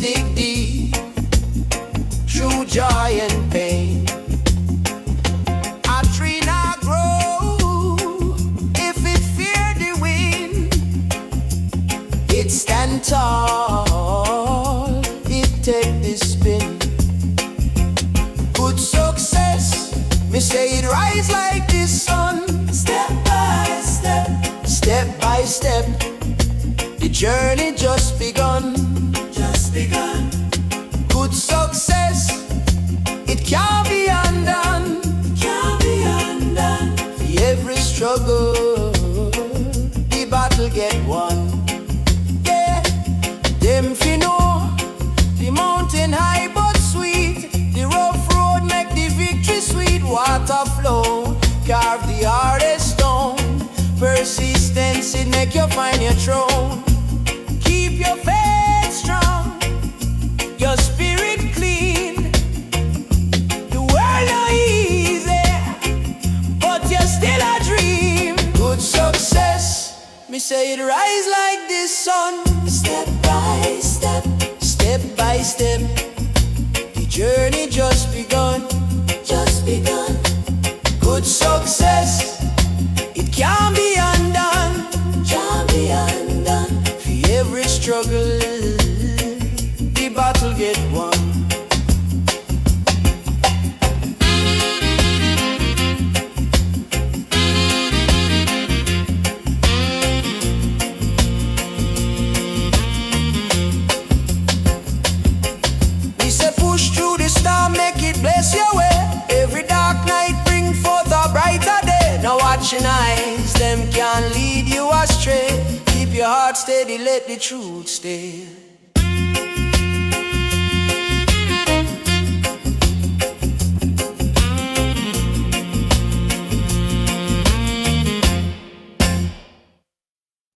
dig deep through joy and pain. A tree not grow if it fear the wind. It stand tall, it take the spin. Good success, me say it rise like the sun. Step by step, step by step, the journey just begun. Just begun. Good success, it can't be undone. Can't be undone. For every struggle, the battle get won. Yeah, them fi know the mountain high but sweet. The rough road make the victory sweet. Water flow, carve the hardest stone. Persistence, it make you find your throne. Keep your faith strong, your spirit clean. The world not easy, but you're still a dream. Good success, me say it rise like the sun. Step by step, step by step, the journey just begun. Just begun. Good success, it can't be undone. Can't be undone. For every struggle, the battle get won. We say push through the storm, make it bless your way. Every dark night bring forth a brighter day. Now watch your eyes, them can't lead you astray. Keep your heart steady, let the truth stay.